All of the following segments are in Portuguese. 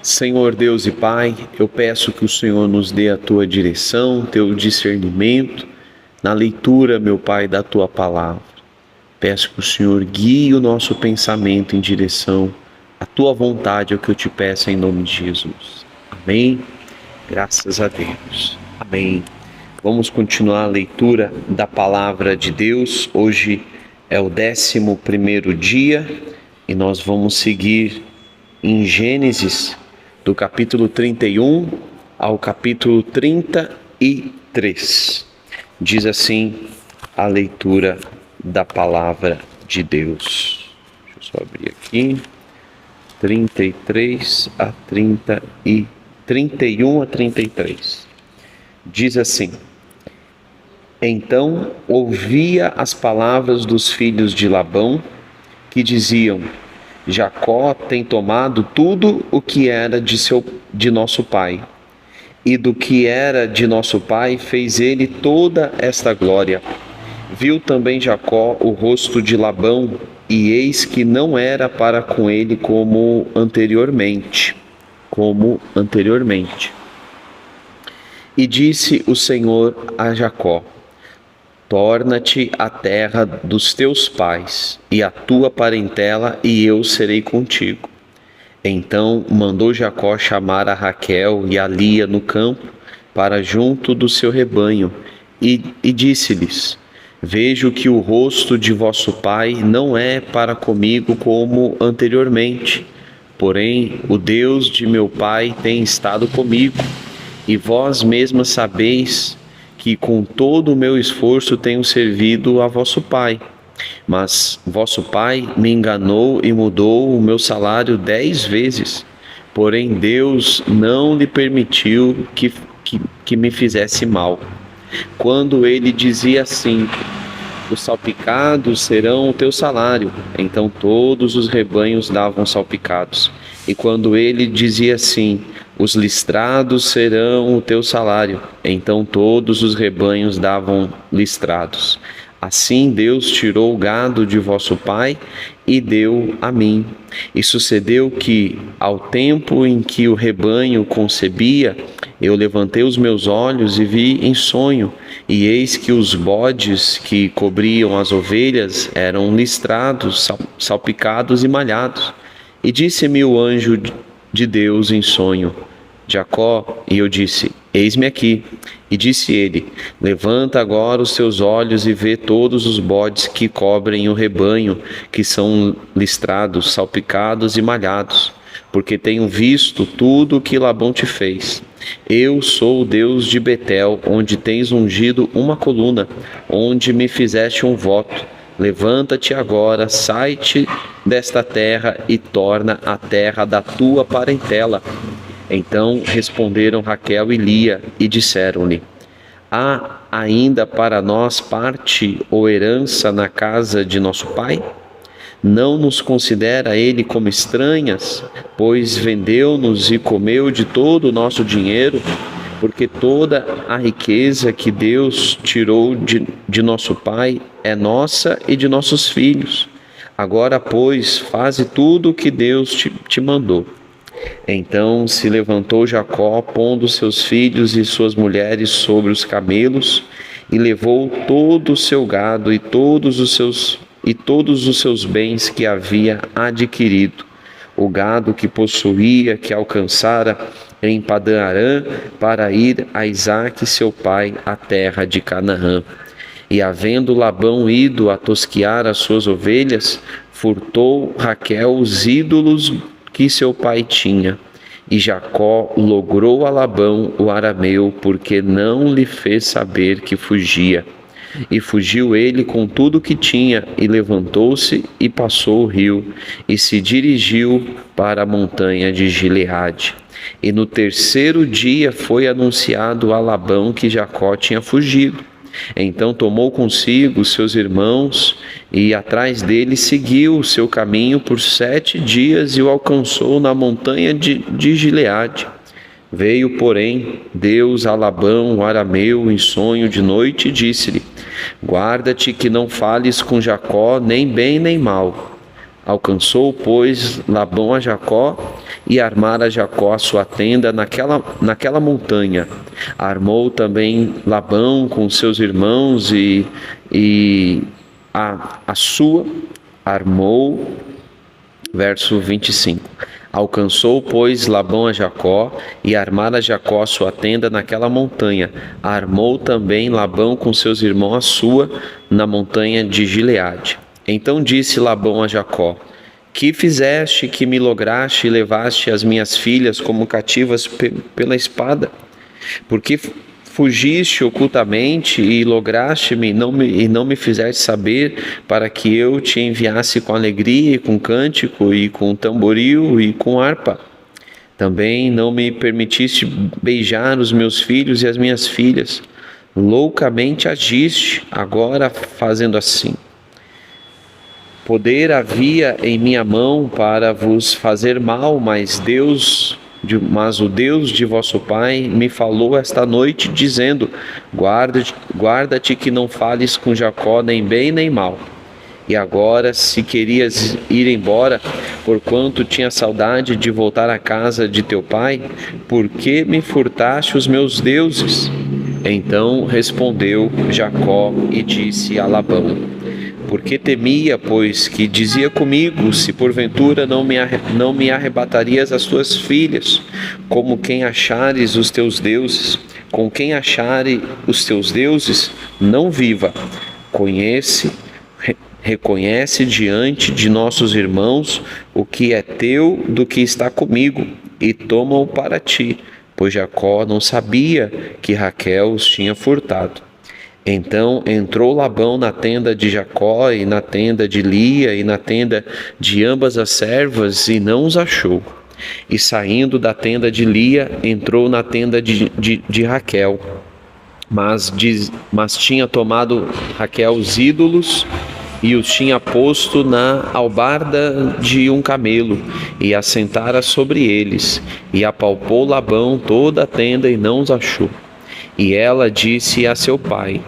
Senhor Deus e Pai, eu peço que o Senhor nos dê a Tua direção, Teu discernimento na leitura, meu Pai, da Tua palavra. Peço que o Senhor guie o nosso pensamento em direção à Tua vontade, é o que eu te peço em nome de Jesus. Amém? Graças a Deus. Amém. Vamos continuar a leitura da palavra de Deus. Hoje é o 11º dia e nós vamos seguir em Gênesis, do capítulo 31 ao capítulo 33. Diz assim a leitura da palavra de Deus. Deixa eu só abrir aqui. 33 a 30 e 31 a 33. Diz assim: Então ouvia as palavras dos filhos de Labão, que diziam: Jacó tem tomado tudo o que era de nosso pai, e do que era de nosso pai fez ele toda esta glória. Viu também Jacó o rosto de Labão, e eis que não era para com ele como anteriormente. E disse o Senhor a Jacó: Torna-te à terra dos teus pais e à tua parentela, e eu serei contigo. Então mandou Jacó chamar a Raquel e a Lia no campo para junto do seu rebanho, e disse-lhes: Vejo que o rosto de vosso pai não é para comigo como anteriormente, porém o Deus de meu pai tem estado comigo, e vós mesmas sabeis que com todo o meu esforço tenho servido a vosso pai. Mas vosso pai me enganou e mudou o meu salário 10 vezes. Porém Deus não lhe permitiu que me fizesse mal. Quando ele dizia assim: os salpicados serão o teu salário, então todos os rebanhos davam salpicados. E quando ele dizia assim: os listrados serão o teu salário, então todos os rebanhos davam listrados. Assim Deus tirou o gado de vosso pai e deu a mim. E sucedeu que, ao tempo em que o rebanho concebia, eu levantei os meus olhos e vi em sonho, e eis que os bodes que cobriam as ovelhas eram listrados, salpicados e malhados. E disse-me o anjo de Deus em sonho: Jacó. E eu disse: Eis-me aqui. E disse ele: Levanta agora os teus olhos e vê todos os bodes que cobrem o rebanho, que são listrados, salpicados e malhados, porque tenho visto tudo o que Labão te fez. Eu sou o Deus de Betel, onde tens ungido uma coluna, onde me fizeste um voto. Levanta-te agora, sai-te desta terra e torna a terra da tua parentela. Então responderam Raquel e Lia e disseram-lhe: Há ainda para nós parte ou herança na casa de nosso pai? Não nos considera ele como estranhas, pois vendeu-nos e comeu de todo o nosso dinheiro, porque toda a riqueza que Deus tirou de nosso pai é nossa e de nossos filhos. Agora, pois, faze tudo o que Deus te mandou. Então se levantou Jacó, pondo seus filhos e suas mulheres sobre os camelos, e levou todo o seu gado e todos os seus bens que havia adquirido, o gado que possuía, que alcançara em Padã-Arã, para ir a Isaque seu pai à terra de Canaã. E havendo Labão ido a tosquiar as suas ovelhas, furtou Raquel os ídolos que seu pai tinha. E Jacó logrou a Labão o arameu, porque não lhe fez saber que fugia. E fugiu ele com tudo o que tinha, e levantou-se e passou o rio, e se dirigiu para a montanha de Gileade. E no 3º dia foi anunciado a Labão que Jacó tinha fugido. Então tomou consigo seus irmãos e atrás dele seguiu o seu caminho por 7 dias e o alcançou na montanha de Gileade. Veio, porém, Deus a Labão, o arameu, em sonho de noite e disse-lhe: Guarda-te que não fales com Jacó, nem bem nem mal. Alcançou, pois, Labão a Jacó e armara Jacó a sua tenda naquela montanha. Armou também Labão com seus irmãos e a sua armou. Verso 25. Alcançou, pois, Labão a Jacó e armara Jacó a sua tenda naquela montanha. Armou também Labão com seus irmãos a sua na montanha de Gileade. Então disse Labão a Jacó: que fizeste que me lograste e levaste as minhas filhas como cativas pela espada? Porque fugiste ocultamente e lograste-me e não me fizeste saber, para que eu te enviasse com alegria e com cântico e com tamboril e com harpa. Também não me permitiste beijar os meus filhos e as minhas filhas. Loucamente agiste, agora fazendo assim. Poder havia em minha mão para vos fazer mal, mas o Deus de vosso pai me falou esta noite, dizendo: guarda-te que não fales com Jacó nem bem nem mal. E agora, se querias ir embora, porquanto tinha saudade de voltar à casa de teu pai, por que me furtaste os meus deuses? Então respondeu Jacó e disse a Labão: porque temia, pois, que dizia comigo, se porventura não me arrebatarias as tuas filhas, como quem achares os teus deuses, com quem achare os teus deuses, não viva. Reconhece diante de nossos irmãos o que é teu do que está comigo, e toma-o para ti, pois Jacó não sabia que Raquel os tinha furtado. Então entrou Labão na tenda de Jacó e na tenda de Lia e na tenda de ambas as servas e não os achou. E saindo da tenda de Lia, entrou na tenda de Raquel. Mas tinha tomado Raquel os ídolos e os tinha posto na albarda de um camelo e assentara sobre eles. E apalpou Labão toda a tenda e não os achou. E ela disse a seu pai: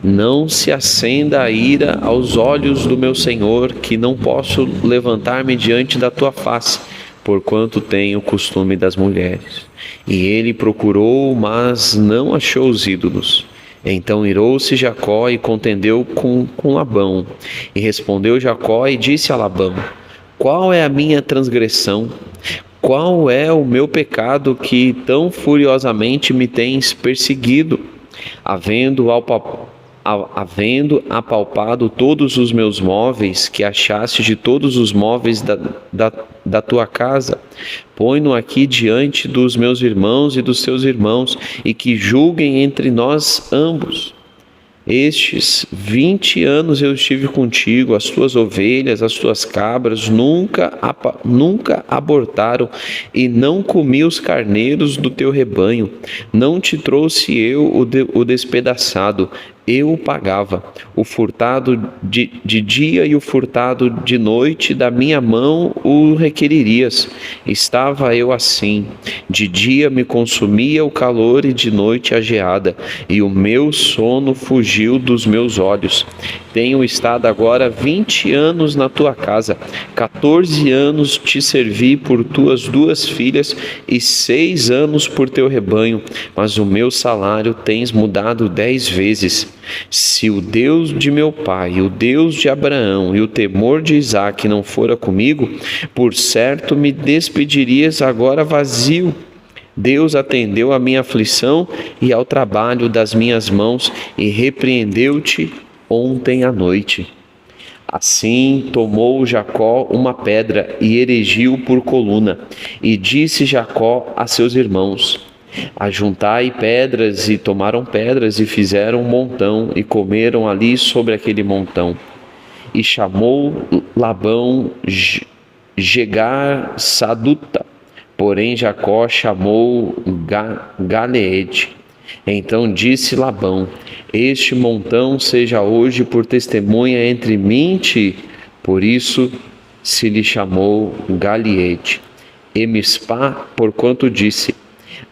não se acenda a ira aos olhos do meu senhor, que não posso levantar-me diante da tua face, porquanto tenho o costume das mulheres. E ele procurou, mas não achou os ídolos. Então irou-se Jacó e contendeu com Labão. E respondeu Jacó e disse a Labão: qual é a minha transgressão? Qual é o meu pecado que tão furiosamente me tens perseguido? Havendo apalpado todos os meus móveis, que achaste de todos os móveis da tua casa, põe-no aqui diante dos meus irmãos e dos seus irmãos, e que julguem entre nós ambos. Estes 20 anos eu estive contigo, as tuas ovelhas, as tuas cabras nunca abortaram, e não comi os carneiros do teu rebanho. Não te trouxe eu o despedaçado, eu o pagava. O furtado de dia e o furtado de noite da minha mão o requererias. Estava eu assim: de dia me consumia o calor e de noite a geada, e o meu sono fugiu dos meus olhos. Tenho estado agora 20 anos na tua casa, 14 anos te servi por tuas 2 filhas e 6 anos por teu rebanho, mas o meu salário tens mudado 10 vezes. Se o Deus de meu pai, o Deus de Abraão e o temor de Isaque não fora comigo, por certo me despedirias agora vazio. Deus atendeu à minha aflição e ao trabalho das minhas mãos e repreendeu-te ontem à noite. Assim tomou Jacó uma pedra e erigiu por coluna, e disse Jacó a seus irmãos: ajuntai pedras, e tomaram pedras e fizeram um montão e comeram ali sobre aquele montão. E chamou Labão Jegar-saduta, porém Jacó chamou Galeede. Então disse Labão: este montão seja hoje por testemunha entre mim e ti. Por isso se lhe chamou Galeede. E Mispá, porquanto disse: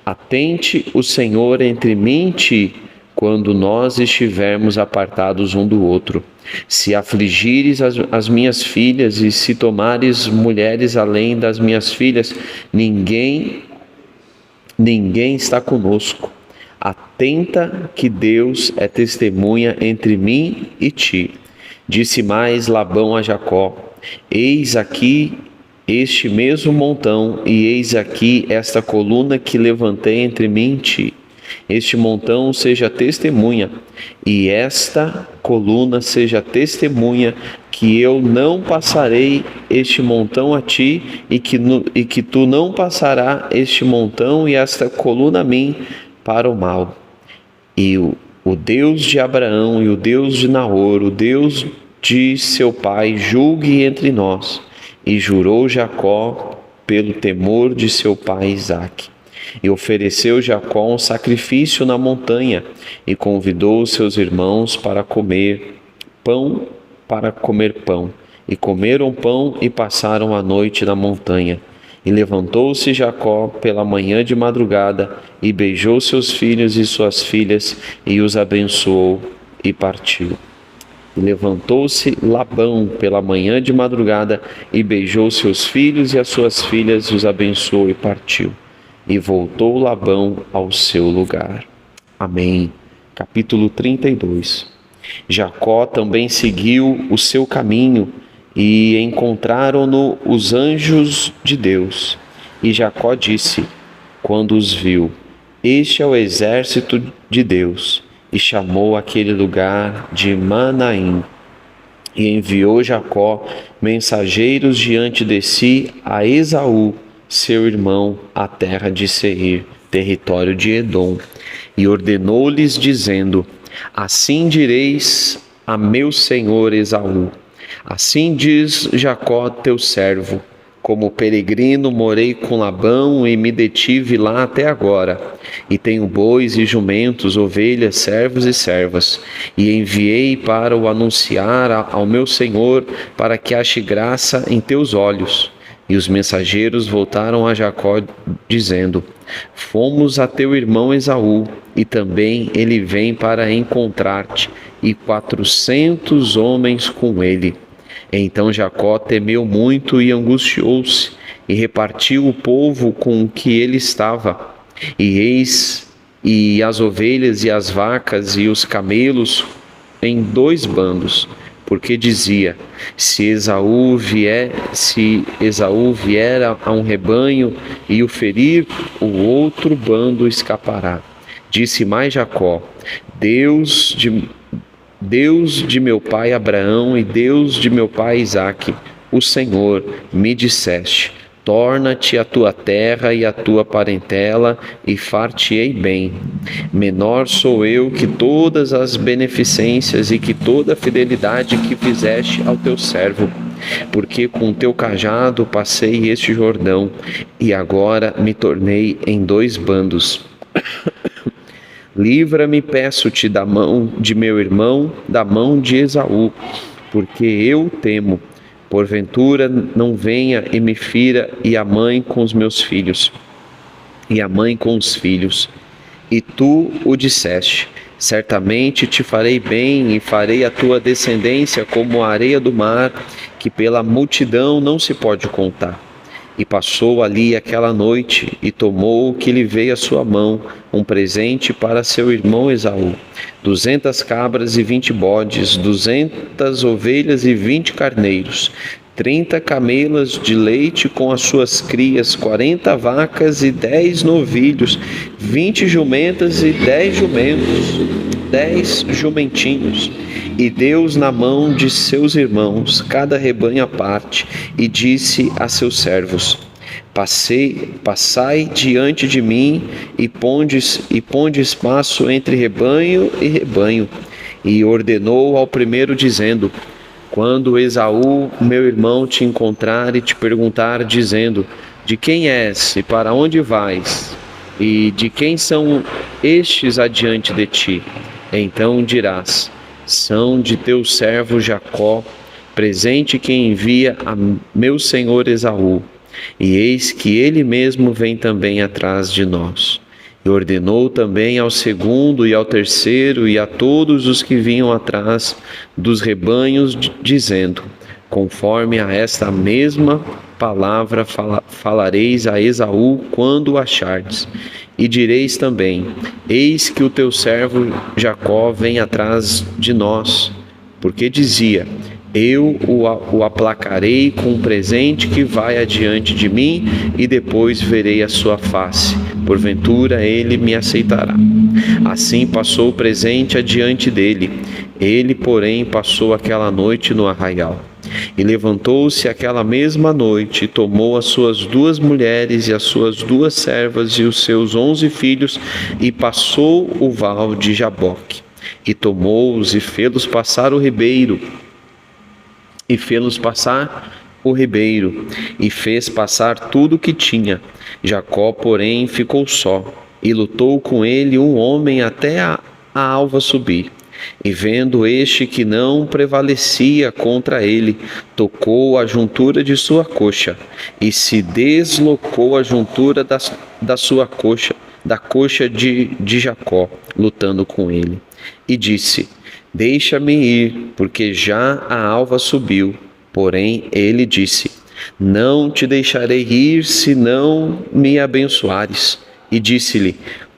atente o Senhor entre mim e ti, quando nós estivermos apartados um do outro. Se afligires as minhas filhas e se tomares mulheres além das minhas filhas, ninguém está conosco. Atenta que Deus é testemunha entre mim e ti. Disse mais Labão a Jacó: eis aqui este mesmo montão, e eis aqui esta coluna que levantei entre mim e ti. Este montão seja testemunha, e esta coluna seja testemunha, que eu não passarei este montão a ti, e que tu não passará este montão e esta coluna a mim para o mal. E o Deus de Abraão e o Deus de Naor, o Deus de seu pai, julgue entre nós. E jurou Jacó pelo temor de seu pai Isaque. E ofereceu Jacó um sacrifício na montanha, e convidou os seus irmãos para comer pão. E comeram pão e passaram a noite na montanha. E levantou-se Jacó pela manhã de madrugada, e beijou seus filhos e suas filhas, e os abençoou, e partiu. E levantou-se Labão pela manhã de madrugada, e beijou seus filhos e as suas filhas, e os abençoou, e partiu. E voltou Labão ao seu lugar. Amém. Capítulo 32. Jacó também seguiu o seu caminho, e encontraram-no os anjos de Deus. E Jacó disse, quando os viu: este é o exército de Deus. E chamou aquele lugar de Manaim. E enviou Jacó mensageiros diante de si a Esaú, seu irmão, à terra de Seir, território de Edom. E ordenou-lhes, dizendo: assim direis a meu senhor Esaú: assim diz Jacó teu servo, como peregrino morei com Labão e me detive lá até agora. E tenho bois e jumentos, ovelhas, servos e servas. E enviei para o anunciar ao meu senhor, para que ache graça em teus olhos. E os mensageiros voltaram a Jacó, dizendo: fomos a teu irmão Esaú, e também ele vem para encontrar-te, e 400 homens com ele. Então Jacó temeu muito e angustiou-se, e repartiu o povo com o que ele estava. E as ovelhas e as vacas e os camelos em 2 bandos, porque dizia: se Esaú vier a um rebanho e o ferir, o outro bando escapará. Disse mais Jacó: Deus de meu pai Abraão e Deus de meu pai Isaque, o Senhor, me disseste: torna-te a tua terra e a tua parentela, e far-te-ei bem. Menor sou eu que todas as beneficências e que toda a fidelidade que fizeste ao teu servo, porque com teu cajado passei este Jordão, e agora me tornei em 2 bandos. Livra-me, peço-te, da mão de meu irmão, da mão de Esaú, porque eu temo. Porventura não venha e me fira, e a mãe com os meus filhos, e a mãe com os filhos. E tu o disseste: certamente te farei bem, e farei a tua descendência como a areia do mar, que pela multidão não se pode contar. E passou ali aquela noite, e tomou o que lhe veio à sua mão, um presente para seu irmão Esaú: 200 cabras e 20 bodes, 200 ovelhas e 20 carneiros, 30 camelas de leite com as suas crias, 40 vacas e 10 novilhos, 20 jumentas e 10 jumentos, 10 jumentinhos. E deu-os na mão de seus irmãos, cada rebanho à parte, e disse a seus servos: passai diante de mim, e ponde espaço entre rebanho e rebanho. E ordenou ao primeiro, dizendo: quando Esaú, meu irmão, te encontrar e te perguntar, dizendo: de quem és e para onde vais? E de quem são estes adiante de ti? Então dirás: são de teu servo Jacó, presente que envia a meu senhor Esaú. E eis que ele mesmo vem também atrás de nós. E ordenou também ao segundo e ao terceiro e a todos os que vinham atrás dos rebanhos, dizendo: conforme a esta mesma palavra falareis a Esaú quando o achardes. E direis também: eis que o teu servo Jacó vem atrás de nós, porque dizia: eu o aplacarei com um presente que vai adiante de mim, e depois verei a sua face. Porventura ele me aceitará. Assim passou o presente adiante dele. Ele, porém, passou aquela noite no arraial. E levantou-se aquela mesma noite, e tomou as suas 2 mulheres e as suas 2 servas e os seus 11 filhos, e passou o val de Jaboque. E tomou-os e fê-los passar o ribeiro, e fez passar tudo o que tinha. Jacó, porém, ficou só, e lutou com ele um homem até a alva subir. E vendo este que não prevalecia contra ele, tocou a juntura de sua coxa, e se deslocou a juntura da sua coxa, da coxa de Jacó, lutando com ele. E disse: deixa-me ir, porque já a alva subiu. Porém ele disse: não te deixarei ir, se não me abençoares. E disse-lhe: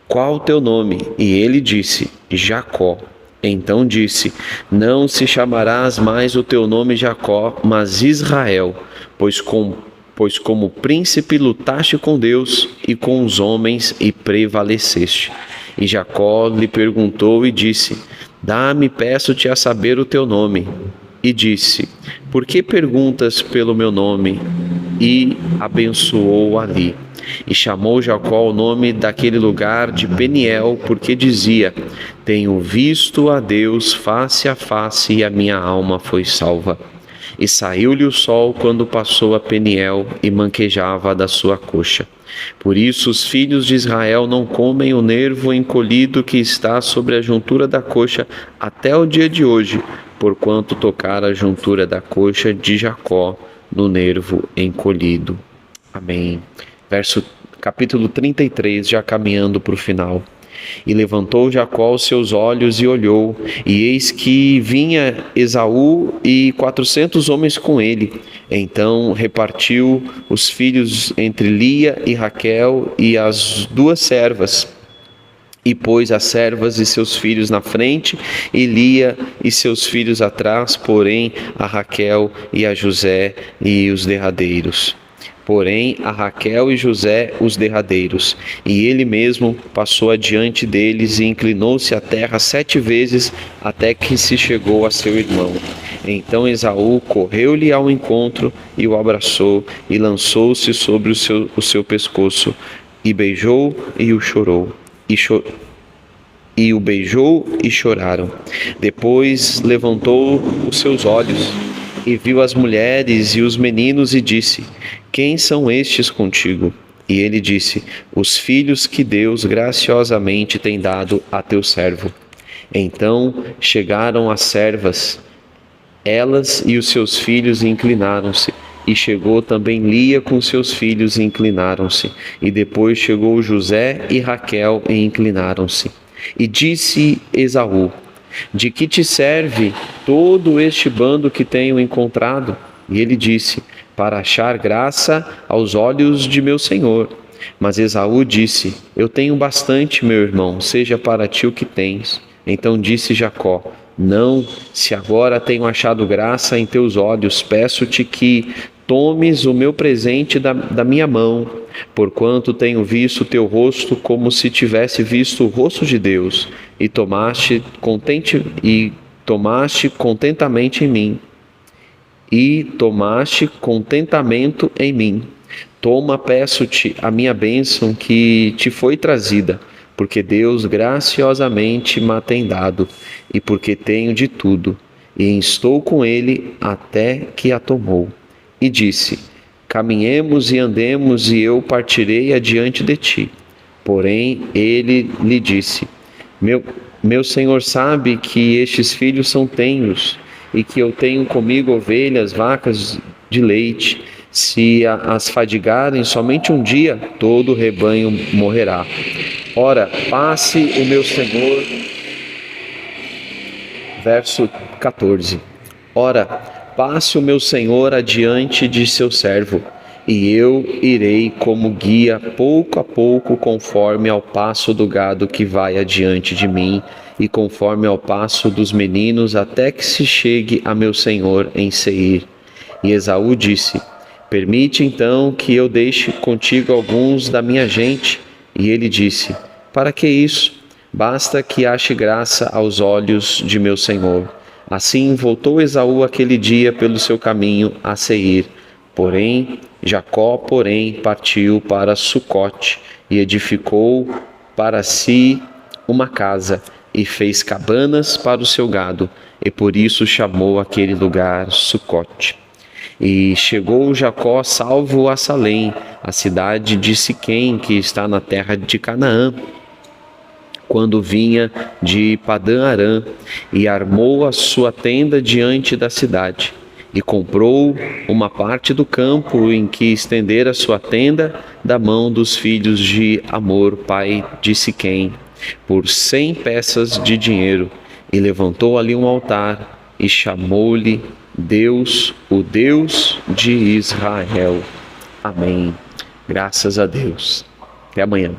qual o teu nome? E ele disse: Jacó. Então disse: não se chamarás mais o teu nome Jacó, mas Israel, pois como príncipe lutaste com Deus e com os homens e prevaleceste. E Jacó lhe perguntou e disse: dá-me, peço-te, a saber o teu nome. E disse: por que perguntas pelo meu nome? E abençoou ali. E chamou Jacó o nome daquele lugar de Peniel, porque dizia: tenho visto a Deus face a face, e a minha alma foi salva. E saiu-lhe o sol quando passou a Peniel, e manquejava da sua coxa. Por isso os filhos de Israel não comem o nervo encolhido que está sobre a juntura da coxa até o dia de hoje, porquanto tocara a juntura da coxa de Jacó no nervo encolhido. Amém. Capítulo 33, já caminhando para o final. E levantou Jacó os seus olhos e olhou, e eis que vinha Esaú e 400 homens com ele. Então repartiu os filhos entre Lia e Raquel e as 2 servas, e pôs as servas e seus filhos na frente, e Lia e seus filhos atrás, porém a Raquel e a José e os derradeiros. Porém a Raquel e José os derradeiros, e ele mesmo passou adiante deles e inclinou-se à terra 7 vezes, até que se chegou a seu irmão. Então Esaú correu-lhe ao encontro e o abraçou, e lançou-se sobre o seu pescoço, e beijou e o chorou, e o beijou e choraram. Depois levantou os seus olhos e viu as mulheres e os meninos, e disse: quem são estes contigo? E ele disse: os filhos que Deus graciosamente tem dado a teu servo. Então chegaram as servas, elas e os seus filhos, e inclinaram-se. E chegou também Lia com seus filhos, e inclinaram-se. E depois chegou José e Raquel, e inclinaram-se. E disse Esaú: de que te serve todo este bando que tenho encontrado? E ele disse: para achar graça aos olhos de meu senhor. Mas Esaú disse: eu tenho bastante, meu irmão, seja para ti o que tens. Então disse Jacó: não, se agora tenho achado graça em teus olhos, peço-te que tomes o meu presente da minha mão, porquanto tenho visto teu rosto como se tivesse visto o rosto de Deus, e tomaste contentamento em mim. Toma, peço-te, a minha bênção que te foi trazida, porque Deus graciosamente me tem dado, e porque tenho de tudo, e estou com ele até que a tomou. E disse: caminhemos e andemos, e eu partirei adiante de ti. Porém ele lhe disse: meu senhor sabe que estes filhos são tenros, e que eu tenho comigo ovelhas, vacas de leite. Se as fadigarem somente um dia, todo o rebanho morrerá. Ora, passe o meu Senhor. Verso 14. Ora, passe o meu Senhor adiante de seu servo, e eu irei como guia pouco a pouco, conforme ao passo do gado que vai adiante de mim, e conforme ao passo dos meninos, até que se chegue a meu senhor em Seir. E Esaú disse: Permite então que eu deixe contigo alguns da minha gente. E ele disse: Para que isso? Basta que ache graça aos olhos de meu senhor. Assim voltou Esaú aquele dia pelo seu caminho a Seir. Jacó, partiu para Sucote e edificou para si uma casa e fez cabanas para o seu gado, e por isso chamou aquele lugar Sucote. E chegou Jacó salvo a Salém, a cidade de Siquém, que está na terra de Canaã, quando vinha de Padã-Arã, e armou a sua tenda diante da cidade. E comprou uma parte do campo em que estendera sua tenda da mão dos filhos de Amor, pai de Siquém, por 100 peças de dinheiro, e levantou ali um altar, e chamou-lhe Deus, o Deus de Israel. Amém. Graças a Deus. Até amanhã.